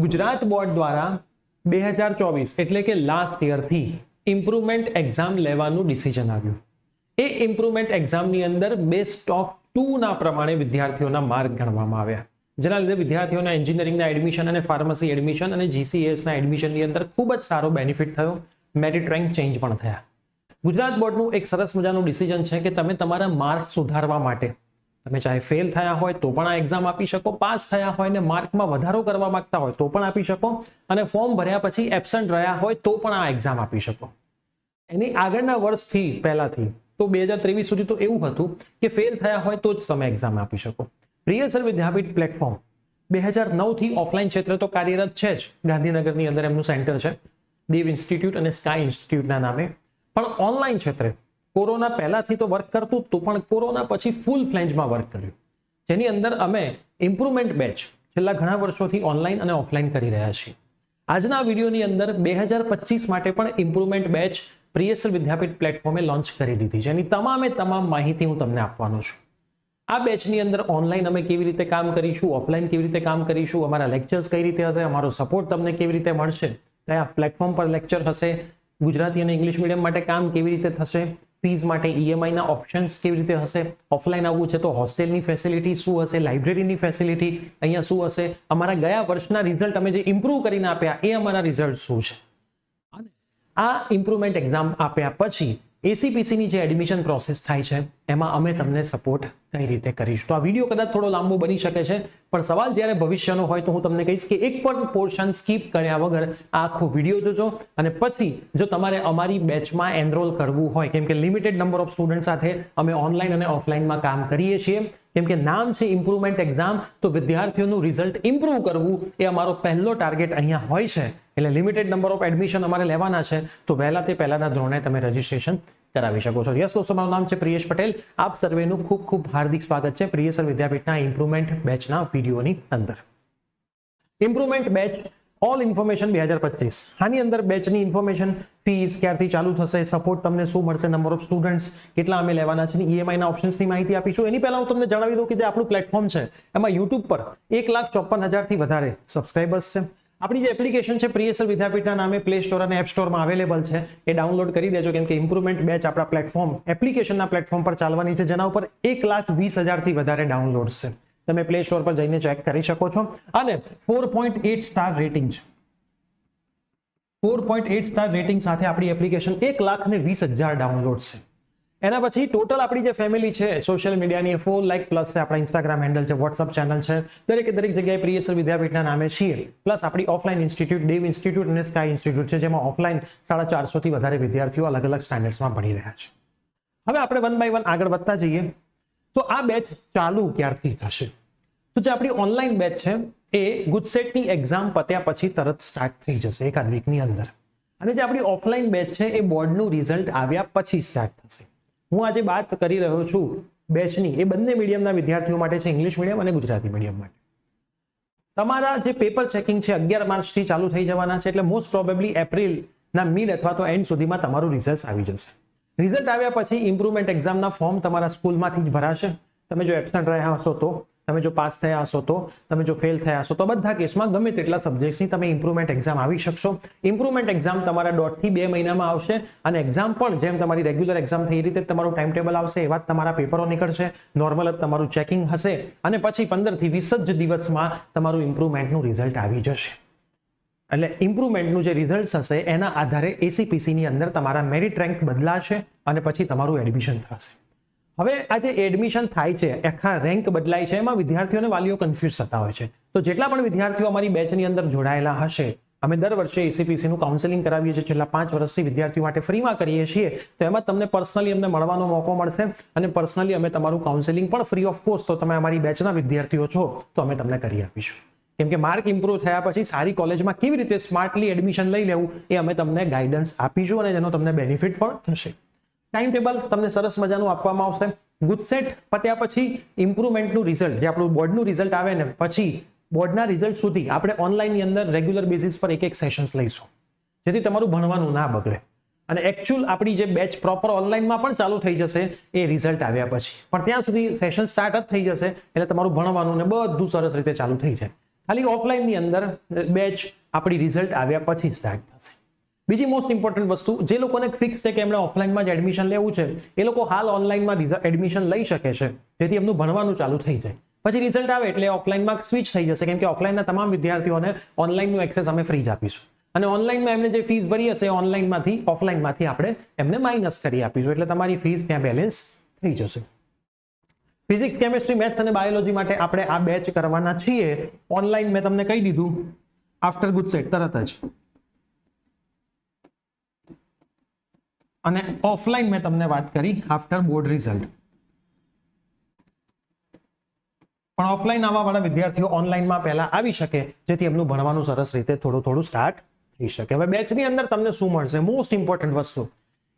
Gujarat board દ્વારા 2024 એટલે કે લાસ્ટ યરથી ઇમ્પ્રુવમેન્ટ એક્ઝામ લેવાનું ડિસિઝન આવ્યું. એ ઇમ્પ્રુવમેન્ટ એક્ઝામની અંદર બેસ્ટ ઓફ 2 ના પ્રમાણે વિદ્યાર્થીઓના માર્ક ગણવામાં આવ્યા, જેના લીધે વિદ્યાર્થીઓના એન્જિનિયરિંગના એડમિશન અને ફાર્મસી એડમિશન અને GCASના એડમિશનની અંદર ખૂબ જ સારો બેનિફિટ થયો. મેરિટ રેન્ક ચેન્જ પણ થયા. ગુજરાત બોર્ડનું એક સરસ મજાનું ડિસિઝન છે કે તમે તમારા માર્ક સુધારવા માટે તમે ચાહે ફેલ થયા હોય તો પણ આ એક્ઝામ આપી શકો, પાસ થયા હોય ને માર્કમાં વધારો કરવા માંગતા હોય તો પણ આપી શકો, અને ફોર્મ ભર્યા પછી એબસન્ટ રહ્યા હોય તો પણ આ એક્ઝામ આપી શકો. એની આગળના વર્ષથી પહેલાથી તો 2023 સુધી તો એવું હતું કે ફેલ થયા હોય તો જ તમે એક્ઝામ આપી શકો. પ્રિયસર વિદ્યાપીઠ પ્લેટફોર્મ 2009 થી ઓફલાઈન ક્ષેત્રે તો કાર્યરત છે જ. ગાંધીનગરની અંદર એમનું સેન્ટર છે, દેવ ઇન્સ્ટિટ્યૂટ અને સ્કાય ઇન્સ્ટિટ્યૂટના નામે. પણ ઓનલાઈન ક્ષેત્રે કોરોના પહેલાથી તો વર્ક કરતું હતું, પણ કોરોના પછી ફૂલ ફ્લેન્જમાં વર્ક કર્યું, જેની અંદર અમે ઇમ્પ્રુવમેન્ટ બેચ છેલ્લા ઘણા વર્ષોથી ઓનલાઈન અને ઓફલાઈન કરી રહ્યા છીએ. આજના વિડીયોની અંદર 2025 માટે પણ ઇમ્પ્રુવમેન્ટ બેચ પ્રિયસર વિદ્યાપીઠ પ્લેટફોર્મે લોન્ચ કરી દીધી છે. એની તમામ માહિતી હું તમને આપવાનો છું. આ બેચની અંદર ઓનલાઈન અમે કેવી રીતે કામ કરીશું, ઓફલાઈન કેવી રીતે કામ કરીશું, અમારા લેક્ચર્સ કઈ રીતે હશે, અમારો સપોર્ટ તમને કેવી રીતે મળશે, કયા પ્લેટફોર્મ પર લેક્ચર હશે, ગુજરાતી અને ઇંગ્લિશ મીડિયમ માટે કામ કેવી રીતે થશે, ફીઝ માટે EMI ના ઓપ્શન્સ કેવી રીતે હશે, ઓફલાઈન આવવું છે તો હોસ્ટેલની ફેસિલિટી શું હશે, લાઇબ્રેરીની ફેસિલિટી અહીંયા શું હશે, અમારા ગયા વર્ષના રિઝલ્ટ અમે જે ઇમ્પ્રૂવ કરીને આપ્યા એ અમારા રિઝલ્ટ શું છે, અને આ ઇમ્પ્રુવમેન્ટ એક્ઝામ આપ્યા પછી ACPCની જે એડમિશન પ્રોસેસ થાય છે એમાં અમે તમને સપોર્ટ કઈ રીતે કરીશું. તો આ વિડીયો કદાચ થોડો લાંબો બની શકે છે, પણ સવાલ જ્યારે ભવિષ્યનો હોય તો હું તમને કહીશ કે એક પણ પોર્શન સ્કીપ કર્યા વગર આ આખો વિડીયો જોજો. અને પછી જો તમારે અમારી બેચમાં એનરોલ કરવું હોય, કેમ કે લિમિટેડ નંબર ઓફ સ્ટુડન્ટ સાથે અમે ઓનલાઈન અને ઓફલાઈનમાં કામ કરીએ છીએ, કેમ કે નામ છે ઇમ્પ્રુવમેન્ટ એક્ઝામ, તો વિદ્યાર્થીઓનું રિઝલ્ટ ઇમ્પ્રૂવ કરવું એ અમારો પહેલો ટાર્ગેટ અહીંયા હોય છે. એટલે લિમિટેડ નંબર ઓફ એડમિશન અમારે લેવાના છે, તો વહેલા તે પહેલાના ધોરણે તમે રજીસ્ટ્રેશન કરાવી શકો છો. યસ દોસ્તો, મારું નામ છે પ્રિયેશ પટેલ. આપ સર્વેનું ખૂબ ખૂબ હાર્દિક સ્વાગત છે પ્રિયસર વિદ્યાપીઠના ઇમ્પ્રુવમેન્ટ બેચના વિડીયોની અંદર. Improvement batch all information 2025. આની અંદર બેચની ઇન્ફોર્મેશન, ફીસ ક્યારથી ચાલુ થશે, સપોર્ટ તમને શું મળશે, નંબર ઓફ સ્ટુડન્ટ્સ કેટલા અમે લેવાના છે, EMI ના ઓપ્શન્સની માહિતી આપીશું. એની પહેલા હું તમને જણાવી દઉં કે જે આપણું પ્લેટફોર્મ છે એમાં YouTube પર 1,54,000 થી વધારે સબસ્ક્રાઇબર્સ છે. આપણી જે એપ્લિકેશન છે પ્રિયસર વિદ્યાપીઠના નામે પ્લે સ્ટોર અને એપ સ્ટોરમાં અવેલેબલ છે, એ ડાઉનલોડ કરી દેજો, કેમ કે ઇમ્પ્રુવમેન્ટ બેચ આપણા પ્લેટફોર્મ એપ્લિકેશનના પ્લેટફોર્મ પર ચાલવાની છે, જેના ઉપર 1,20,000 થી વધારે ડાઉનલોડ્સ છે. તમે પ્લે સ્ટોર પર જઈને ચેક કરી શકો છો. અને 4.8 સ્ટાર રેટિંગ છે. 4.8 સ્ટાર રેટિંગ સાથે આપણી એપ્લિકેશન 1,20,000 ડાઉનલોડ્સ છે. એના પછી ટોટલ આપણી જે ફેમિલી છે સોશિયલ મીડિયાની 4 લાખ પ્લસ છે. આપણા ઇન્સ્ટાગ્રામ હેન્ડલ છે, વોટ્સઅપ ચેનલ છે, દરેકે દરેક જગ્યાએ પ્રિયસર વિદ્યાપીઠના નામે છીએ. પ્લસ આપણી ઓફલાઈન ઇન્સ્ટિટ્યૂટ દેવ ઇન્સ્ટિટ્યૂટ અને સ્કાય ઇન્સ્ટિટ્યૂટ છે, જેમાં ઓફલાઈન 450 થી વધારે વિદ્યાર્થીઓ અલગ અલગ સ્ટાન્ડર્ડ્સમાં ભણી રહ્યા છે. હવે આપણે વન બાય વન આગળ વધતા જઈએ તો આ બેચ ચાલુ ક્યારથી થશે? તો જે આપણી ઓનલાઈન બેચ છે એ ગુજસેટની એક્ઝામ પત્યા પછી તરત સ્ટાર્ટ થઈ જશે એકાદ વીકની અંદર. અને જે આપણી ઓફલાઈન બેચ છે એ બોર્ડનું રિઝલ્ટ આવ્યા પછી સ્ટાર્ટ થશે. હું આજે વાત કરી રહ્યો છું બેચની, એ બંને મીડિયમના વિદ્યાર્થીઓ માટે છે, ઇંગ્લિશ મીડિયમ અને ગુજરાતી મીડિયમ માટે. તમારા જે પેપર ચેકિંગ છે 11 માર્ચથી ચાલુ થઈ જવાના છે, એટલે મોસ્ટ પ્રોબેબલી એપ્રિલના મિડ અથવા તો એન્ડ સુધીમાં તમારું રિઝલ્ટ આવી જશે. રિઝલ્ટ આવ્યા પછી ઇમ્પ્રુવમેન્ટ એક્ઝામના ફોર્મ તમારા સ્કૂલમાંથી જ ભરાશે. તમે જો એબસન્ટ રહ્યા હશો તો, તમે જો પાસ થયા હશો તો, તમે જો ફેલ થયા હશો તો, બધા કેસમાં ગમે તેટલા સબ્જેક્ટ્સની તમે ઇમ્પ્રુવમેન્ટ એક્ઝામ આવી શકશો. ઇમ્પ્રુવમેન્ટ એક્ઝામ તમારા 1.5 થી 2 મહિનામાં આવશે, અને એક્ઝામ પણ જેમ તમારી રેગ્યુલર એક્ઝામ થઈ રીતે તમારું ટાઈમ ટેબલ આવશે, એવા જ તમારા પેપરો નીકળશે, નોર્મલ જ તમારું ચેકિંગ હશે, અને પછી 15 થી 20 જ દિવસમાં તમારું ઇમ્પ્રુવમેન્ટનું રિઝલ્ટ આવી જશે. એટલે ઇમ્પ્રુવમેન્ટનું જે રિઝલ્ટ હશે એના આધારે ACPCની અંદર તમારા મેરિટ રેન્ક બદલાશે અને પછી તમારું એડમિશન થશે. હવે આ જે એડમિશન થાય છે, આખા રેન્ક બદલાય છે, એમાં વિદ્યાર્થીઓ અને વાલીઓ કન્ફ્યુઝ થતા હોય છે. તો જેટલા પણ વિદ્યાર્થીઓ અમારી બેચની અંદર જોડાયેલા હશે, અમે દર વર્ષે ACPCનું કાઉન્સેલિંગ કરાવીએ છીએ, છેલ્લા 5 વર્ષથી વિદ્યાર્થીઓ માટે ફ્રીમાં કરીએ છીએ. તો એમાં તમને પર્સનલી અમને મળવાનો મોકો મળશે, અને પર્સનલી અમે તમારું કાઉન્સેલિંગ પણ ફ્રી ઓફ કોસ્ટ, તો તમે અમારી બેચના વિદ્યાર્થીઓ છો તો અમે તમને કરી આપીશું. કેમ કે માર્ક ઇમ્પ્રૂવ થયા પછી સારી કોલેજમાં કેવી રીતે સ્માર્ટલી એડમિશન લઈ લેવું એ અમે તમને ગાઈડન્સ આપીશું, અને જેનો તમને બેનિફિટ પણ થશે. ટાઈમ ટેબલ તમને સરસ મજાનું આપવામાં આવશે. ગુજસેટ પત્યા પછી ઇમ્પ્રુવમેન્ટનું રિઝલ્ટ, જે આપણું બોર્ડનું રિઝલ્ટ આવે ને પછી બોર્ડના રિઝલ્ટ સુધી આપણે ઓનલાઈનની અંદર રેગ્યુલર બેસિસ પર એક સેશન્સ લઈશું, જેથી તમારું ભણવાનું ના બગડે. અને એકચ્યુઅલ આપણી જે બેચ પ્રોપર ઓનલાઈનમાં પણ ચાલુ થઈ જશે એ રિઝલ્ટ આવ્યા પછી, પણ ત્યાં સુધી સેશન સ્ટાર્ટ જ થઈ જશે, એટલે તમારું ભણવાનું ને બધું સરસ રીતે ચાલુ થઈ જાય. ખાલી ઓફલાઈનની અંદર બેચ આપણી રિઝલ્ટ આવ્યા પછી સ્ટાર્ટ થશે. બીજી મોસ્ટ ઇમ્પોર્ટન્ટ વસ્તુ, જે લોકોને ફિક્સ છે કે એમણે ઓફલાઈનમાં જ એડમિશન લેવું છે, એ લોકો હાલ ઓનલાઈનમાં એડમિશન લઈ શકે છે, જેથી એમનું ભણવાનું ચાલુ થઈ જાય. પછી રિઝલ્ટ આવે એટલે ઓફલાઈનમાં સ્વિચ થઈ જશે, કેમ કે ઓફલાઈનના તમામ વિદ્યાર્થીઓને ઓનલાઈનનું એક્સેસ અમે ફ્રી જ આપીશું. અને ઓનલાઈનમાં એમને જે ફીસ ભરી હશે ઓનલાઈનમાંથી ઓફલાઈનમાંથી આપણે એમને માઇનસ કરી આપીશું, એટલે તમારી ફીસ ત્યાં બેલેન્સ થઈ જશે. ફિઝિક્સ, કેમેસ્ટ્રી, મેથ્સ અને બાયોલોજી માટે આપણે આ બેચ કરવાના છીએ. ઓનલાઈન મેં તમને કહી દીધું આફ્ટર ગુજસેટ તરત જ, અને ઓફલાઈન મેં તમને વાત કરી આફ્ટર બોર્ડ રિઝલ્ટ. પણ ઓફલાઈન આવવા વાળા વિદ્યાર્થીઓ ઓનલાઈનમાં પહેલા આવી શકે, જેથી એમનું ભણવાનું સરસ રીતે થોડું સ્ટાર્ટ થઈ શકે. હવે બેચની અંદર તમને શું મળશે? મોસ્ટ ઇમ્પોર્ટન્ટ વસ્તુ,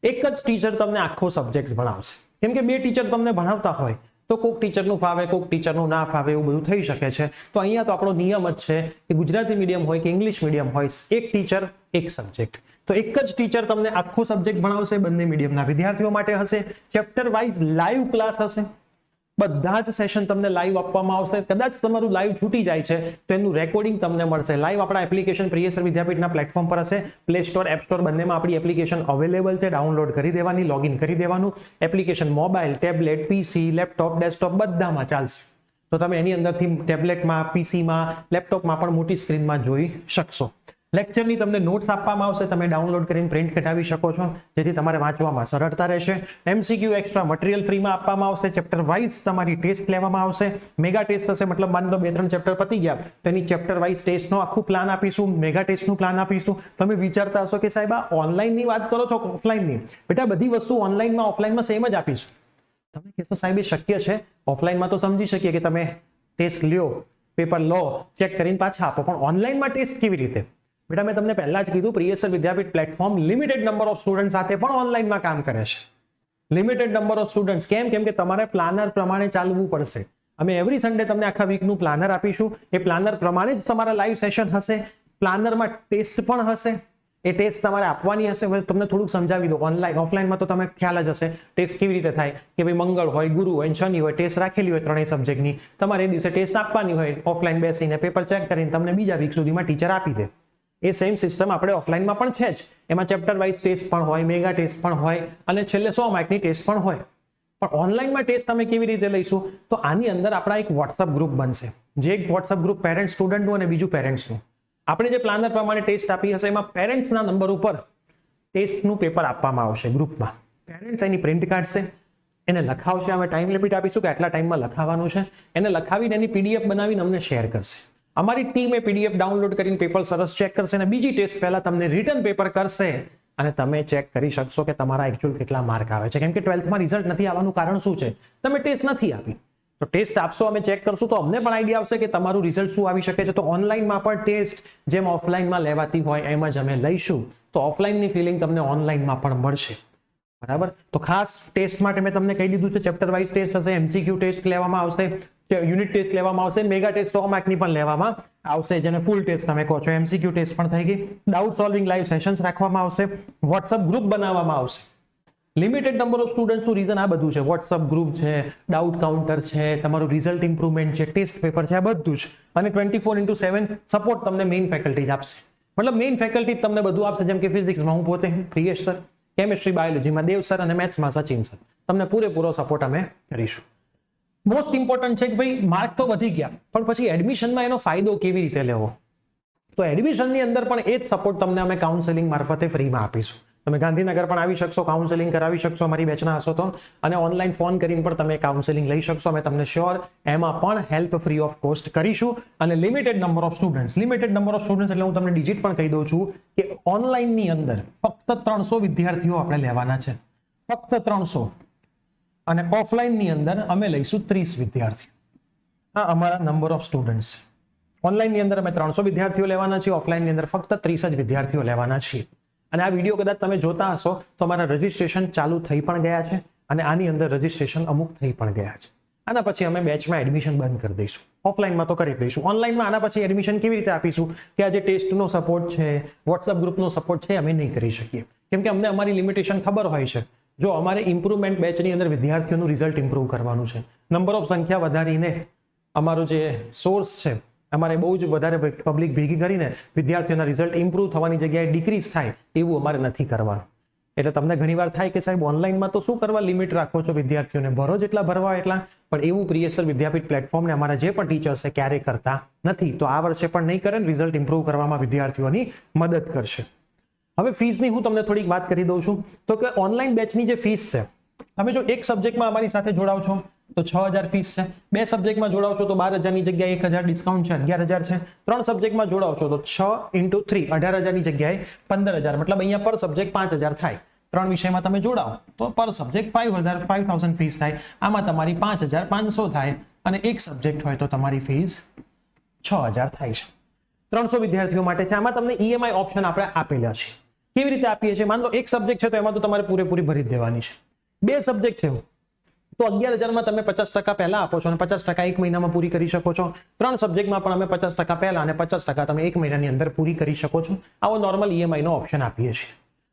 એક જ ટીચર તમને આખો સબ્જેક્ટ ભણાવશે. કેમ કે બે ટીચર તમને ભણાવતા હોય તો કોઈક ટીચરનું ફાવે, કોઈક ટીચરનું ના ફાવે, એવું બધું થઈ શકે છે. તો અહીંયા તો આપણો નિયમ જ છે કે ગુજરાતી મીડિયમ હોય કે ઇંગ્લિશ મીડિયમ હોય, એક ટીચર એક સબ્જેક્ટ. તો એક જ ટીચર તમને આખો સબ્જેક્ટ ભણાવશે. બંને મીડિયમના વિદ્યાર્થીઓ માટે હશે. ચેપ્ટર વાઇઝ લાઈવ ક્લાસ હશે. બધા જ સેશન તમને લાઈવ આપવામાં આવશે. કદાચ તમારું લાઈવ છૂટી જાય છે તો એનું રેકોર્ડિંગ તમને મળશે. લાઈવ આપણા એપ્લિકેશન પ્રિયસર વિદ્યાપીઠના પ્લેટફોર્મ પર હશે. પ્લે સ્ટોર, એપ સ્ટોર બંનેમાં આપણી એપ્લિકેશન અવેલેબલ છે. ડાઉનલોડ કરી દેવાની, લોગિન કરી દેવાનું. એપ્લિકેશન મોબાઈલ, ટેબ્લેટ, પીસી, લેપટોપ, ડેસ્કટોપ બધામાં ચાલશે. તો તમે એની અંદરથી ટેબ્લેટમાં, પીસીમાં, લેપટોપમાં પણ મોટી સ્ક્રીનમાં જોઈ શકશો. લેક્ચરની તમને નોટ્સ આપવામાં આવશે, તમે ડાઉનલોડ કરીને પ્રિન્ટ કઢાવી શકો છો, જેથી તમારે વાંચવામાં સરળતા રહેશે. MCQ એક્સ્ટ્રા મટીરિયલ ફ્રીમાં આપવામાં આવશે. ચેપ્ટર વાઇઝ તમારી ટેસ્ટ લેવામાં આવશે. મેગા ટેસ્ટ હશે, મતલબ માની લો 2-3 ચેપ્ટર પતી ગયા તો એની ચેપ્ટર વાઇઝ ટેસ્ટનો આખું પ્લાન આપીશું, મેગા ટેસ્ટનું પ્લાન આપીશું. તમે વિચારતા હશો કે સાહેબ આ ઓનલાઈનની વાત કરો છો ઓફલાઈનની? બેટા બધી વસ્તુ ઓનલાઈનમાં ઓફલાઈનમાં સેમ જ આપીશું. તમે કહેશો સાહેબ એ શક્ય છે? ઓફલાઈનમાં તો સમજી શકીએ કે તમે ટેસ્ટ લ્યો, પેપર લો, ચેક કરીને પાછા આપો, પણ ઓનલાઈનમાં ટેસ્ટ કેવી રીતે? બેટા મેં તમને પહેલા જ કીધું, Priyasar Vidyapeeth platform limited number of student સાથે પણ ઓનલાઈનમાં કામ કરે છે. Limited number of students. કેમ કે તમારે પ્લાનર પ્રમાણે ચાલવું પડશે. અમે એવરી સન્ડે તમને આખા વીકનું પ્લાનર આપીશું. એ પ્લાનર પ્રમાણે જ તમારા લાઈવ સેશન હશે. પ્લાનરમાં ટેસ્ટ પણ હશે. એ ટેસ્ટ તમારે આપવાની હશે. તમને થોડુંક સમજાવી દો. ઓનલાઈન ઓફલાઈનમાં તો તમે ખ્યાલ જ હશે ટેસ્ટ કેવી રીતે થાય, કે ભાઈ મંગળ હોય, ગુરુ હોય, શનિ હોય, ટેસ્ટ રાખેલી હોય ત્રણેય સબ્જેક્ટની, તમારે એ દિવસે ટેસ્ટ આપવાની હોય. ઓફલાઈન બેસીને પેપર ચેક કરીને તમને બીજા વીક સુધીમાં ટીચર આપી દે. એ સેમ સિસ્ટમ આપણે ઓફલાઈનમાં પણ છે જ. એમાં ચેપ્ટર વાઇઝ ટેસ્ટ પણ હોય, મેગા ટેસ્ટ પણ હોય, અને છેલ્લે 100 માર્કની ટેસ્ટ પણ હોય. પણ ઓનલાઈનમાં ટેસ્ટ અમે કેવી રીતે લઈશું? તો આની અંદર આપણા એક વોટ્સઅપ ગ્રુપ બનશે. જે એક વોટ્સઅપ ગ્રુપ પેરેન્ટ સ્ટુડન્ટનું અને બીજું પેરેન્ટ્સનું. આપણે જે પ્લાનર પ્રમાણે ટેસ્ટ આપી હશે એમાં પેરેન્ટ્સના નંબર ઉપર ટેસ્ટનું પેપર આપવામાં આવશે ગ્રુપમાં. પેરેન્ટ્સ એની પ્રિન્ટ કાઢશે, એને લખાવશે. અમે ટાઈમ લિમિટ આપીશું કે આટલા ટાઈમમાં લખાવાનું છે. એને લખાવીને એની PDF બનાવીને અમને શેર કરશે. અમારી ટીમ એ PDF ડાઉનલોડ કરીને પેપર સરસ ચેક કરશે, અને બીજી ટેસ્ટ પહેલા તમને રિટર્ન પેપર કરશે, અને તમે ચેક કરી શકશો કે તમારા એકચ્યુઅલ કેટલા માર્ક આવે છે. કેમ કે 12થમાં રિઝલ્ટ નથી આવવાનું કારણ શું છે? તમે ટેસ્ટ નથી આપી. તો ટેસ્ટ આપશો, અમે ચેક કરશું, તો અમને પણ આઈડિયા આવશે કે તમારું રિઝલ્ટ શું આવી શકે છે. તો ઓનલાઈનમાં પણ ટેસ્ટ જેમ ઓફલાઈનમાં લેવાતી હોય એમ જ અમે લઈશું. તો ઓફલાઈનની ફિલિંગ તમને ઓનલાઈનમાં પણ મળશે. બરાબર? તો ખાસ ટેસ્ટ માટે મેં તમને કહી દીધું છે, ચેપ્ટર વાઇઝ ટેસ્ટ હશે, MCQ ટેસ્ટ લેવામાં આવશે, યુનિટ ટેસ્ટ લેવામાં આવશે, મેગા ટેસ્ટ 100 માર્કની પણ લેવામાં આવશે, જેને ફૂલ ટેસ્ટ તમે કહો છો. MCQ ટેસ્ટ પણ થઈ ગઈ. ડાઉટ સોલ્વિંગ લાઈવ સેશન્સ રાખવામાં આવશે. વોટ્સઅપ ગ્રુપ બનાવવામાં આવશે. લિમિટેડ નંબર ઓફ સ્ટુડન્ટ્સનું રીઝન આ બધું છે. વોટ્સઅપ ગ્રુપ છે, ડાઉટ કાઉન્ટર છે, તમારું રિઝલ્ટ ઇમ્પ્રુવમેન્ટ છે, ટેસ્ટ પેપર છે, આ બધું જ. અને 24/7 સપોર્ટ તમને મેઇન ફેકલ્ટી જ આપશે. મતલબ મેઇન ફેકલ્ટી તમને બધું આપશે. જેમ કે ફિઝિક્સમાં હું પોતે પ્રિયેશ સર, કેમેસ્ટ્રી બાયોલોજીમાં દેવ સર, અને મેથ્સમાં સચિન સર. તમને પૂરેપૂરો સપોર્ટ અમે કરીશું. મોસ્ટ ઇમ્પોર્ટન્ટ છે કે ભાઈ માર્ક તો વધી ગયા, પણ પછી એડમિશનમાં એનો ફાયદો કેવી રીતે લેવો? તો એડમિશનની અંદર પણ એ જ સપોર્ટ તમને અમે કાઉન્સેલિંગ મારફતે ફ્રીમાં આપીશું. તમે ગાંધીનગર પણ આવી શકશો, કાઉન્સેલિંગ કરાવી શકશો અમારી બેચના હશો તો, અને ઓનલાઈન ફોન કરીને પણ તમે કાઉન્સેલિંગ લઈ શકશો. અમે તમને શ્યોર એમાં પણ હેલ્પ ફ્રી ઓફ કોસ્ટ કરીશું. અને limited number of students. Limited number of students એટલે હું તમને ડિજિટ પણ કહી દઉં છું કે ઓનલાઈનની અંદર ફક્ત 300 વિદ્યાર્થીઓ આપણે લેવાના છે. ફક્ત 300. અને ઓફલાઈનની અંદર અમે લઈશું 30 વિદ્યાર્થી. આ અમારા નંબર ઓફ સ્ટુડન્ટ્સ. ઓનલાઈનની અંદર અમે 300 વિદ્યાર્થીઓ લેવાના છીએ, ઓફલાઈનની અંદર ફક્ત 30 જ વિદ્યાર્થીઓ લેવાના છીએ. અને આ વિડીયો કદાચ તમે જોતા હશો તો અમારા રજીસ્ટ્રેશન ચાલુ થઈ પણ ગયા છે, અને આની અંદર રજીસ્ટ્રેશન અમુક થઈ પણ ગયા છે. આના પછી અમે બેચમાં એડમિશન બંધ કરી દઈશું. ઓફલાઈનમાં તો કરી દઈશું. ઓનલાઈનમાં આના પછી એડમિશન કેવી રીતે આપીશું? કે આ જે ટેસ્ટનો સપોર્ટ છે, વોટ્સઅપ ગ્રુપનો સપોર્ટ છે, અમે નહીં કરી શકીએ. કેમ કે અમને અમારી લિમિટેશન ખબર હોય છે. જો અમારે ઇમ્પ્રુવમેન્ટ બેચની અંદર વિદ્યાર્થીઓનું રિઝલ્ટ ઇમ્પ્રુવ કરવાનું છે, નંબર ઓફ સંખ્યા વધારીને અમારો જે સોર્સ છે અમારે બહુ જ વધારે પબ્લિક ભેગી કરીને વિદ્યાર્થીઓના રિઝલ્ટ ઇમ્પ્રૂવ થવાની જગ્યાએ ડિક્રીઝ થાય એવું અમારે નથી કરવાનું. એટલે તમને ઘણીવાર થાય કે સાહેબ ઓનલાઈનમાં તો શું કરવા લિમિટ રાખો છો, વિદ્યાર્થીઓને ભરો જેટલા ભરવા એટલા, પણ એવું પ્રિયસર વિદ્યાપીઠ પ્લેટફોર્મને અમારા જે પણ ટીચર્સ છે ક્યારેય કરતા નથી. તો આ વર્ષે પણ નહીં કરે, રિઝલ્ટ ઇમ્પ્રૂવ કરવામાં વિદ્યાર્થીઓની મદદ કરશે. હવે ફીસની હું તમને થોડીક વાત કરી દઉં છું. તો કે ઓનલાઈન બેચની જે ફીસ છે, તમે જો એક સબ્જેક્ટમાં અમારી સાથે જોડાવ છો તો 6,000 ફીસ છે, 2 સબ્જેક્ટમાં જોડાવ છો તો 12,000ની જગ્યાએ 1,000 ડિસ્કાઉન્ટ છે, 11,000 છે, 3 સબ્જેક્ટમાં જોડાવ છો તો 6 × 3 18,000ની જગ્યાએ 15,000, મતલબ અહીંયા પર સબ્જેક્ટ 5,000 થાય. 3 વિષયમાં તમે જોડાવ તો પર સબ્જેક્ટ 5,000 ફીસ થાય. આમાં તમારી 5,500 થાય અને એક સબ્જેક્ટ હોય તો તમારી ફીસ 6,000 થાય છે. 300 વિદ્યાર્થીઓ માટે છે. આમાં તમને EMI ઓપ્શન આપણે આપેલા છે. કેવી રીતે આપીએ છીએ? માન લો એક સબ્જેક્ટ છે તો એમાં તો તમારે પૂરેપૂરી ભરી જ દેવાની છે. 2 સબ્જેક્ટ છે તો 11,000માં તમે 50% પહેલા આપો છો અને 50% એક મહિનામાં પૂરી કરી શકો છો. 3 સબ્જેક્ટમાં પણ અમે 50% પહેલા અને 50% તમે એક મહિનાની અંદર પૂરી કરી શકો છો. આવો નોર્મલ EMI નો ઓપ્શન આપીએ છીએ.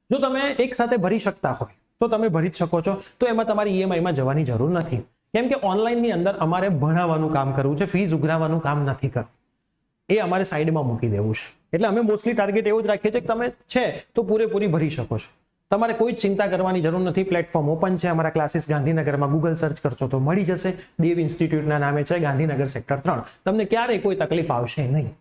જો તમે એક સાથે ભરી શકતા હોય તો તમે ભરી જ શકો છો. તો એમાં તમારી EMI માં જવાની જરૂર નથી, કેમ કે ઓનલાઈનની અંદર અમારે ભણાવવાનું કામ કરવું છે, ફીસ ઉઘરાવવાનું કામ નથી કરવું. એ અમારે સાઈડમાં મૂકી દેવું છે. એટલે અમે મોસ્ટલી ટાર્ગેટ એવું જ રાખીએ છીએ કે તમે છે તો પૂરેપૂરી ભરી શકો છો. તમારે કોઈ જ ચિંતા કરવાની જરૂર નથી. પ્લેટફોર્મ ઓપન છે. અમારા ક્લાસીસ ગાંધીનગરમાં ગૂગલ સર્ચ કરશો તો મળી જશે. દેવ ઇન્સ્ટિટ્યૂટના નામે છે, ગાંધીનગર સેક્ટર 3. તમને ક્યારેય કોઈ તકલીફ આવશે નહીં.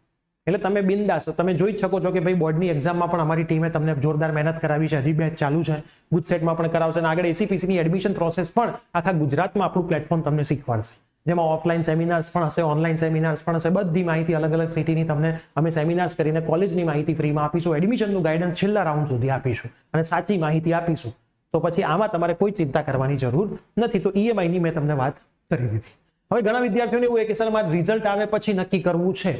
એટલે તમે બિંદાસ તમે જોઈ જ શકો છો કે ભાઈ બોર્ડની એક્ઝામમાં પણ અમારી ટીમે તમને જોરદાર મહેનત કરાવી છે. હજી બેચ ચાલુ છે. ગુજસેટમાં પણ કરાવશે અને આગળ ACPCની એડમિશન પ્રોસેસ પણ આખા ગુજરાતમાં આપણું પ્લેટફોર્મ તમને શીખવાડશે. જેમાં ઓફલાઈન સેમિનાર્સ પણ હશે, ઓનલાઈન સેમિનાર્સ પણ હશે. બધી માહિતી અલગ અલગ સિટીની તમને અમે સેમિનાર્સ કરીને કોલેજની માહિતી ફ્રીમાં આપીશું. એડમિશનનું ગાઈડન્સ છેલ્લા રાઉન્ડ સુધી આપીશું અને સાચી માહિતી આપીશું. તો પછી આમાં તમારે કોઈ ચિંતા કરવાની જરૂર નથી. તો EMI ની મેં તમને વાત કરી દીધી. હવે ઘણા વિદ્યાર્થીઓને એવું કે સર મારે રિઝલ્ટ આવે પછી નક્કી કરવું છે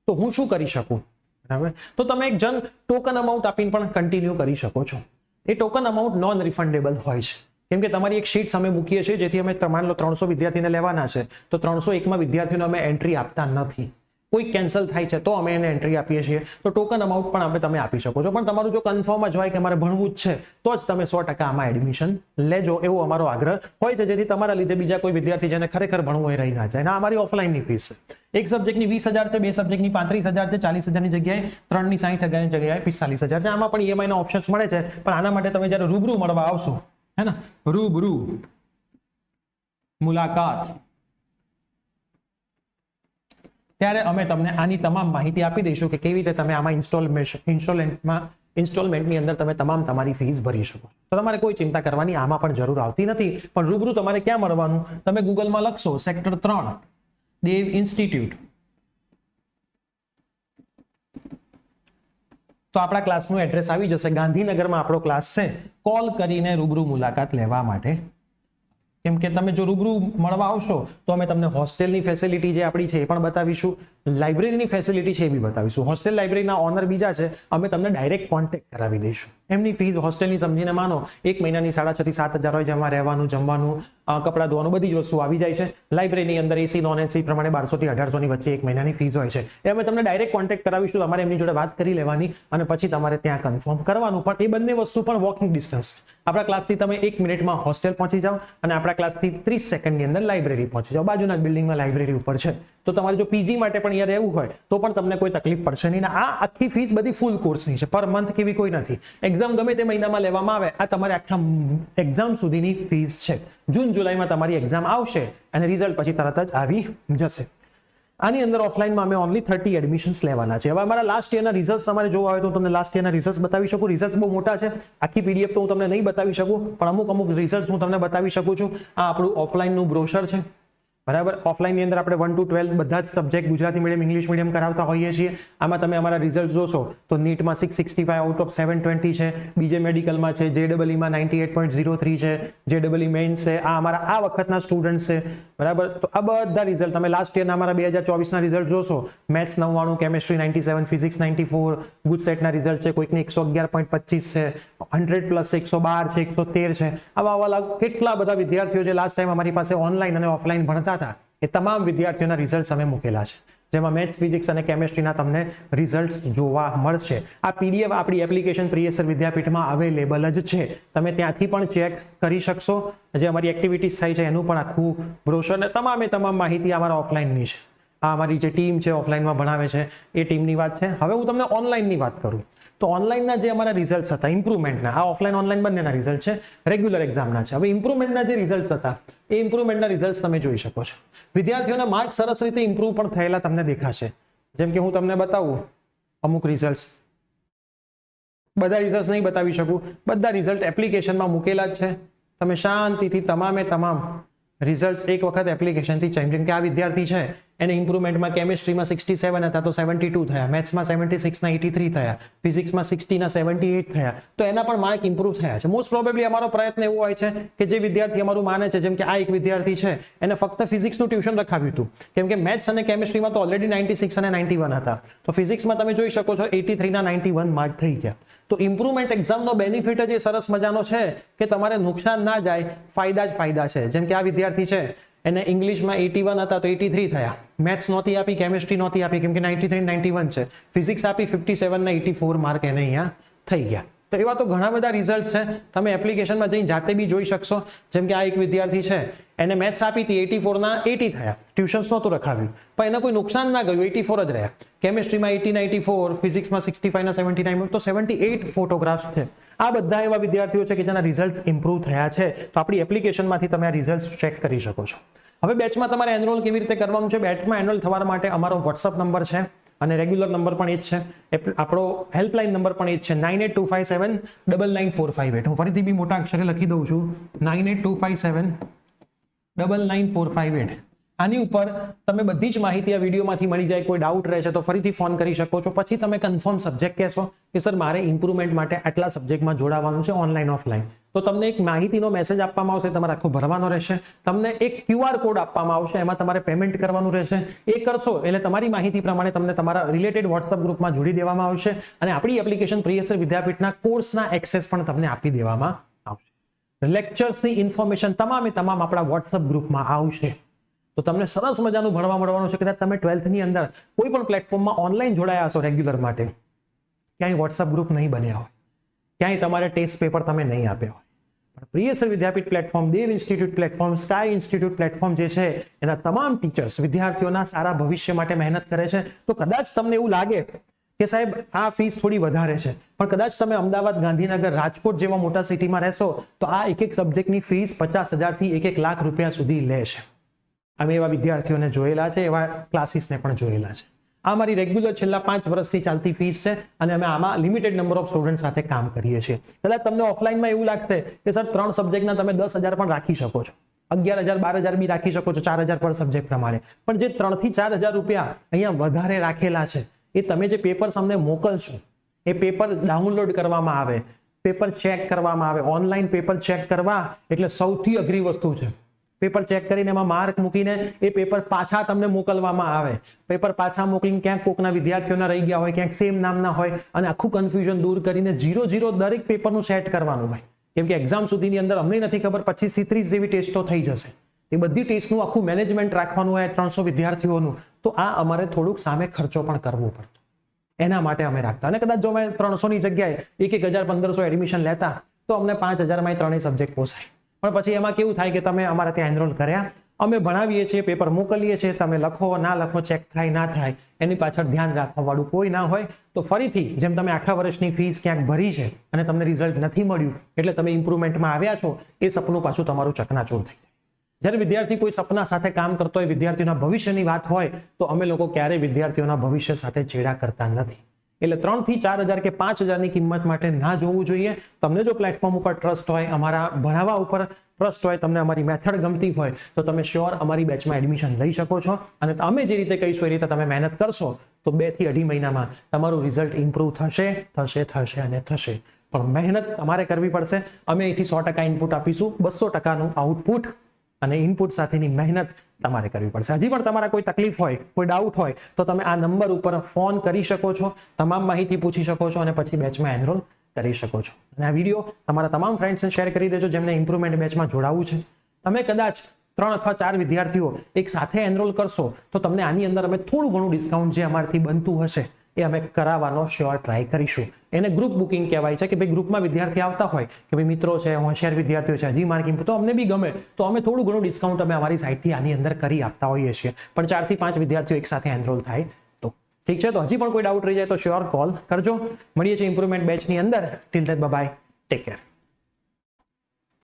તો હું શું કરી શકું? બરાબર, તો તમે એક જન ટોકન અમાઉન્ટ આપીને પણ કન્ટિન્યુ કરી શકો છો. એ ટોકન અમાઉન્ટ નોન રિફંડેબલ હોય છે, કેમ કે તમારી એક શીટ્સ અમે મૂકીએ છીએ જેથી અમે માની લો 300 વિદ્યાર્થીને લેવાના છે તો 301માં વિદ્યાર્થીઓને અમે એન્ટ્રી આપતા નથી. કોઈ કેન્સલ થાય છે તો અમે એને એન્ટ્રી આપીએ છીએ. તો ટોકન અમાઉન્ટ પણ આપણે તમે આપી શકો છો. પણ તમારું જો કન્ફર્મ જ હોય કે મારે ભણવું જ છે તો જ તમે 100% આમાં એડમિશન લેજો, એવો અમારો આગ્રહ હોય છે, જેથી તમારા લીધે બીજા કોઈ વિદ્યાર્થી જેને ખરેખર ભણવું એ રહી ના જાય. અમારી ઓફલાઈનની ફીસ છે. એક સબ્જેક્ટની 20,000 છે, 2 સબ્જેક્ટની 35,000 છે, 40,000ની જગ્યાએ 3ની 60,000ની જગ્યાએ 45,000 છે. આમાં પણ EMI ના ઓપ્શન્સ મળે છે. પણ આના માટે તમે જ્યારે રૂબરૂ મળવા આવશો, હે ને, રૂબરૂ મુલાકાત, ત્યારે અમે તમને આની તમામ માહિતી આપી દઈશું કે કેવી રીતે તમે આમાં ઇન્સ્ટોલમેન્ટની અંદર તમે તમારી ફીસ ભરી શકો. તો તમારે કોઈ ચિંતા કરવાની આમાં પણ જરૂર આવતી નથી. પણ રૂબરૂ તમારે ક્યાં મળવાનું? તમે ગૂગલમાં લખશો સેક્ટર 3 દેવ ઇન્સ્ટિટ્યૂટ તો આપણા ક્લાસનું એડ્રેસ આવી જશે. ગાંધીનગરમાં આપણો ક્લાસ છે. કોલ કરીને રૂબરૂ મુલાકાત લેવા માટે, કેમ કે તમે જો રૂબરૂ મળવા આવશો તો અમે તમને હોસ્ટેલની ફેસિલિટી જે આપણી છે એ પણ બતાવીશું, લાઇબ્રેરીની ફેસિલિટી છે એ બી બતાવીશું. હોસ્ટેલ લાઇબ્રેરીના ઓનર બીજા છે, અમે તમને ડાયરેક્ટ કોન્ટેક્ટ કરાવી દઈશું. એમની ફીસ હોસ્ટેલની સમજીને માનો 1 મહિનાની 6,500 થી 7,000 હોય, જેમાં રહેવાનું, જમવાનું, કપડાં ધોવાનું બધી જ વસ્તુ આવી જાય છે. લાઇબ્રેરીની અંદર AC નોન AC પ્રમાણે 1200 થી 1800ની વચ્ચે 1 મહિનાની ફીસ હોય છે. એ અમે તમને ડાયરેક્ટ કોન્ટેક્ટ કરાવીશું. તમારે એમની જોડે વાત કરી લેવાની અને પછી તમારે ત્યાં કન્ફર્મ કરવાનું. પણ એ બંને વસ્તુ પણ વોકિંગ ડિસ્ટન્સ. આપણા ક્લાસથી તમે 1 મિનિટમાં હોસ્ટેલ પહોંચી જાઓ અને આપણા ક્લાસથી 30 સેકન્ડની અંદર લાઇબ્રેરી પહોંચી જાઓ. બાજુના જ બિલ્ડિંગમાં લાઇબ્રેરી ઉપર છે. તો તમારે જો PG માટે પણ અહીંયા રહેવું હોય તો પણ તમને કોઈ તકલીફ પડશે નહીં. આ આખી ફીસ બધી ફૂલ કોર્સની છે, પર મંથ કેવી કોઈ નથી. એક્ઝામ ગમે તે મહિનામાં લેવામાં આવે, આ તમારે આખા એક્ઝામ સુધીની ફીસ છે. જૂન જુલાઈમાં તમારી એક્ઝામ આવશે અને રિઝલ્ટ પછી તરત જ આવી જશે. આની અંદર ઓફલાઈનમાં અમે ઓનલી 30 એડમિશન્સ લેવાના છે. હવે અમારા લાસ્ટ યરના રિઝલ્ટ્સ તમારે જોવા હોય તો તમને લાસ્ટ યરના રિઝલ્ટ્સ બતાવી શકું. રિઝલ્ટ બહુ મોટા છે, આખી PDF તો હું તમને નહીં બતાવી શકું, પણ અમુક રિઝલ્ટ્સ હું તમને બતાવી શકું છું. આ આપણું ઓફલાઈનનું બ્રોશર છે. બરાબર, ઓફલાઈનની અંદર આપણે 1 to 12 બધા જ subject Gujarati medium, English medium કરાવતા હોઈએ છીએ. આમાં તમે અમારા રિઝલ્ટ જોશો તો નીટમાં 665 આઉટ ઓફ 720 છે, બીજે મેડિકલમાં છે, JEE માં 98.03 છે, JEE મેઇન્સ છે. આ અમારા આ વખતના સ્ટુડન્ટ છે. બરાબર, તો આ બધા રિઝલ્ટ તમે લાસ્ટ યરના અમારા 2024ના રિઝલ્ટ જોશો. મેથ્સ 99, કેમેસ્ટ્રી 97, ફિઝિક્સ 94, ગુજસેટના રિઝલ્ટ છે. કોઈકને 111.25 છે, 100+ 112 છે, 113 છે. આવા કેટલા બધા વિદ્યાર્થીઓ જે લાસ્ટ ટાઈમ અમારી પાસે ઓનલાઈન અને ઓફલાઈન ભણતા હતા, એ તમામ વિદ્યાર્થીઓના રિઝલ્ટ અમે મૂકેલા છે, જેમાં મેથ્સ, ફિઝિક્સ અને કેમેસ્ટ્રીના તમને રિઝલ્ટ જોવા મળશે. આ PDF આપણી એપ્લિકેશન પ્રિયસર વિદ્યાપીઠમાં અવેલેબલ જ છે. તમે ત્યાંથી પણ ચેક કરી શકશો. જે અમારી એક્ટિવિટીઝ થાય છે એનું પણ આખું બ્રોશર ને તમામ માહિતી અમારા ઓફલાઈનની છે. આ અમારી જે ટીમ છે ઓફલાઈનમાં ભણાવે છે એ ટીમની વાત છે. હવે હું તમને ઓનલાઈનની વાત કરું તો ઓનલાઈનના જે અમારા રિઝલ્ટ હતા ઇમ્પ્રુવમેન્ટના, આ ઓફલાઈન ઓનલાઈન બંનેના રિઝલ્ટ છે, રેગ્યુલર એક્ઝામના છે. હવે ઇમ્પ્રુવમેન્ટના જે રિઝલ્ટ હતા એ ઇમ્પ્રુવમેન્ટના રિઝલ્ટ તમે જોઈ શકો છો. વિદ્યાર્થીઓના માર્ક્સ સરસ રીતે ઇમ્પ્રુવ પણ થયેલા તમને દેખાશે. જેમ કે હું તમને બતાવું અમુક રિઝલ્ટ, બધા રિઝલ્ટ નહીં બતાવી શકું, બધા રિઝલ્ટ એપ્લિકેશનમાં મૂકેલા જ છે. તમે શાંતિથી તમામે તમામ રિઝલ્ટ એક વખત એપ્લિકેશનથી ચેક. જેમ કે આ વિદ્યાર્થી છે એને ઇમ્પ્રુવમેન્ટમાં કેમિસ્ટ્રીમાં 67 હતા તો 72 થયા, મેથ્સમાં 76 ના 83 થયા, ફિઝિક્સમાં 60 ના 78 થયા, તો એના પણ માર્ક ઇમ્પ્રુવ થયા છે. મોસ્ટ પ્રોબેબલી અમારો પ્રયત્ન એવો હોય છે કે જે વિદ્યાર્થી અમારું માને છે, જેમ કે આ એક વિદ્યાર્થી છે એને ફક્ત ફિઝિક્સનું ટ્યુશન રખાવ્યું હતું, કેમ કે મેથ્સ અને કેમિસ્ટ્રીમાં તો ઓલરેડી 96 અને 91 હતા, તો ફિઝિક્સમાં તમે જોઈ શકો છો 83 ના 91 માર્ક થઈ ગયા. તો ઇમ્પ્રુવમેન્ટ એક્ઝામનો બેનિફિટ જ એ સરસ મજાનો છે કે તમારે નુકસાન ના જાય, ફાયદા જ ફાયદા છે. જેમ કે આ વિદ્યાર્થી છે એને ઇંગ્લિશમાં 81 હતા તો 83 થયા, મેથ્સ નહોતી આપી, કેમિસ્ટ્રી નહોતી આપી કેમ કે 93 91 છે, ફિઝિક્સ આપી 57 ના 84 માર્ક એને અહીંયા થઈ ગયા. તો એવા તો ઘણા બધા રિઝલ્ટ છે, તમે એપ્લિકેશનમાં જઈને જાતે બી જોઈ શકશો. જેમ કે આ એક વિદ્યાર્થી છે એને મેથ્સ આપી હતી 84 ના 80 થયા, ટ્યુશન્સ નહોતું રખાવ્યું પણ એને કોઈ નુકસાન ના ગયું, 84 જ રહ્યા. કેમિસ્ટ્રીમાં 80 ના 84, ફિઝિક્સમાં 65 ના 79, તો 78 ફોટોગ્રાફ્સ છે. આ બધા એવા વિદ્યાર્થીઓ છે કે જેના રિઝલ્ટ ઇમ્પ્રુવ થયા છે. તો આપણી એપ્લિકેશનમાંથી તમે આ રિઝલ્ટ ચેક કરી શકો છો. હવે બેચમાં તમારે એનરોલ કેવી રીતે કરવાનું છે? બેચમાં એનરોલ થવા માટે અમારો વોટ્સઅપ નંબર છે અને રેગ્યુલર નંબર પણ એ જ છે, આપણો હેલ્પલાઇન નંબર પણ એ જ છે 9825799458. હું ફરીથી બી મોટા અક્ષરે લખી દઉં છું 9825799458. આની ઉપર તમે બધી જ માહિતી આ વિડીયોમાંથી મળી જાય. કોઈ ડાઉટ રહેશે તો ફરીથી ફોન કરી શકો છો. પછી તમે કન્ફર્મ સબ્જેક્ટ કહેશો કે સર મારે ઇમ્પ્રુવમેન્ટ માટે આટલા સબ્જેક્ટમાં જોડાવાનું છે ઓનલાઈન ઓફલાઈન, તો તમને એક માહિતીનો મેસેજ આપવામાં આવશે, તમારે આખો ભરવાનો રહેશે. તમને એક QR કોડ આપવામાં આવશે, એમાં તમારે પેમેન્ટ કરવાનું રહેશે. એ કરશો એટલે તમારી માહિતી પ્રમાણે તમને તમારા રિલેટેડ વોટ્સઅપ ગ્રુપમાં જોડી દેવામાં આવશે અને આપણી એપ્લિકેશન પ્રિયસર વિદ્યાપીઠના કોર્સના એક્સેસ પણ તમને આપી દેવામાં આવશે. લેક્ચર્સની ઇન્ફોર્મેશન તમામે તમામ આપણા વોટ્સઅપ ગ્રુપમાં આવશે. તો તમને સરસ મજાનું ભણવા મળવાનું છે. કદાચ તમે 12th ની અંદર કોઈ પણ પ્લેટફોર્મમાં ઓનલાઈન જોડાયા હશો રેગ્યુલર માટે, ક્યાંય વોટ્સઅપ ગ્રુપ નહીં બન્યા હોય, ક્યાંય તમારે ટેસ્ટ પેપર તમે નહીં આપ્યા હોય, પણ Priyasar Vidyapeeth platform, Dev institute platform, sky institute platform જે છે એના તમામ ટીચર્સ વિદ્યાર્થીઓના સારા ભવિષ્ય માટે મહેનત કરે છે. તો કદાચ તમને એવું લાગે કે સાહેબ આ ફીસ થોડી વધારે છે, પણ કદાચ તમે અમદાવાદ, ગાંધીનગર, રાજકોટ જેવા મોટા સિટીમાં રહેશો તો આ એક એક સબ્જેક્ટની ફીસ 50,000 થી 1 લાખ રૂપિયા સુધી લે છે. અમે એવા વિદ્યાર્થીઓને જોયેલા છે, એવા ક્લાસીસને પણ જોયેલા છે. આ મારી રેગ્યુલર છેલ્લા 5 વર્ષથી ચાલતી ફીસ છે અને અમે આમાં લિમિટેડ નંબર ઓફ સ્ટુડન્ટ સાથે કામ કરીએ છીએ. કદાચ તમને ઓફલાઈનમાં એવું લાગશે કે સર 3 સબ્જેક્ટના તમે 10,000 પણ રાખી શકો છો, 11,000 12,000 બી રાખી શકો છો, 4,000 પર સબ્જેક્ટ પ્રમાણે, પણ જે 3 થી 4,000 રૂપિયા અહીંયા વધારે રાખેલા છે એ તમે જે પેપર અમને મોકલશો, એ પેપર ડાઉનલોડ કરવામાં આવે, પેપર ચેક કરવામાં આવે. ઓનલાઈન પેપર ચેક કરવા એટલે સૌથી અઘરી વસ્તુ છે. પેપર ચેક કરીને એમાં માર્ક મૂકીને એ પેપર પાછા તમને મોકલવામાં આવે. પેપર પાછા મોકલીને ક્યાંક કોકના વિદ્યાર્થીઓના રહી ગયા હોય, ક્યાંક સેમ નામના હોય, અને આખું કન્ફ્યુઝન દૂર કરીને 0-0 દરેક પેપરનું સેટ કરવાનું હોય. કેમ કે એક્ઝામ સુધીની અંદર અમને નથી ખબર 25 થી 30 જેવી ટેસ્ટો થઈ જશે. એ બધી ટેસ્ટનું આખું મેનેજમેન્ટ રાખવાનું હોય 300 વિદ્યાર્થીઓનું, તો આ અમારે થોડુંક સામે ખર્ચો પણ કરવો પડતો. એના માટે અમે રાખતા. અને કદાચ જો અમે 300 ની જગ્યાએ 1,000-1,500 એડમિશન લેતા તો અમને 5,000 માં 3 સબ્જેક્ટ પોસાય. પણ પછી એમાં કેવું થાય કે તમે અમારા ત્યાં એનરોલ કર્યા, અમે ભણાવીએ છીએ, પેપર મોકલીએ છીએ, તમે લખો ના લખો, ચેક થાય ના થાય, એની પાછળ ધ્યાન રાખવા વાળું કોઈ ના હોય. તો ફરીથી જેમ તમે આખા વર્ષની ફીસ ક્યાંક ભરી છે અને તમને રિઝલ્ટ નથી મળ્યું એટલે તમે ઇમ્પ્રુવમેન્ટમાં આવ્યા છો, એ સપનું પાછું તમારું ચકનાચૂર થઈ જાય. જ્યારે વિદ્યાર્થી કોઈ સપના સાથે કામ કરતો હોય, વિદ્યાર્થીઓના ભવિષ્યની વાત હોય, તો અમે લોકો ક્યારેય વિદ્યાર્થીઓના ભવિષ્ય સાથે ચેડા કરતા નથી. એટલે 3 થી 4,000 કે 5,000 કિંમત માટે ના જોવું જોઈએ. તમને જો પ્લેટફોર્મ ઉપર ટ્રસ્ટ હોય, અમારા ભણાવવા ઉપર ટ્રસ્ટ હોય, તમને અમારી મેથડ ગમતી હોય, તો તમે શ્યોર અમારી બેચમાં એડમિશન લઈ શકો છો. અને અમે જે રીતે કહીશું એ રીતે તમે મહેનત કરશો તો 2 થી 2.5 મહિનામાં તમારું રિઝલ્ટ ઇમ્પ્રુવ થશે અને થશે. પણ મહેનત તમારે કરવી પડશે. અમે અહીંથી 100% ઇનપુટ આપીશું, 200%નું આઉટપુટ અને ઇનપુટ સાથેની મહેનત તમારે કરવી પડશે. હજી પણ તમારા કોઈ તકલીફ હોય, કોઈ ડાઉટ હોય, તો તમે આ નંબર ઉપર ફોન કરી શકો છો, તમામ માહિતી પૂછી શકો છો અને પછી બેચમાં એનરોલ કરી શકો છો. અને આ વિડીયો તમારા તમામ ફ્રેન્ડ્સને શેર કરી દેજો જેમને ઇમ્પ્રુવમેન્ટ બેચમાં જોડાવવું છે. તમે કદાચ 3 અથવા 4 વિદ્યાર્થીઓ એક સાથે એનરોલ કરશો તો તમને આની અંદર અમે થોડું ઘણું ડિસ્કાઉન્ટ જે અમારાથી બનતું હશે એ અમે કરાવવાનો શ્યોર ટ્રાય કરીશું. એને ગ્રુપ બુકિંગ કહેવાય છે કે ભાઈ ગ્રુપમાં વિદ્યાર્થી આવતા હોય કે ભાઈ મિત્રો છે, હોશિયાર વિદ્યાર્થીઓ છે, હજી માર્કિંગ તો અમને બી ગમે તો અમે થોડું ઘણું ડિસ્કાઉન્ટ અમે અમારી સાઇટથી આની અંદર કરી આપતા હોઈએ છીએ, પણ 4 થી 5 વિદ્યાર્થીઓ એકસાથે એનરોલ થાય તો. ઠીક છે, તો હજી પણ કોઈ ડાઉટ રહી જાય તો શ્યોર કોલ કરજો. મળીએ છીએ ઇમ્પ્રુવમેન્ટ બેચની અંદર. Till then bye bye, take care.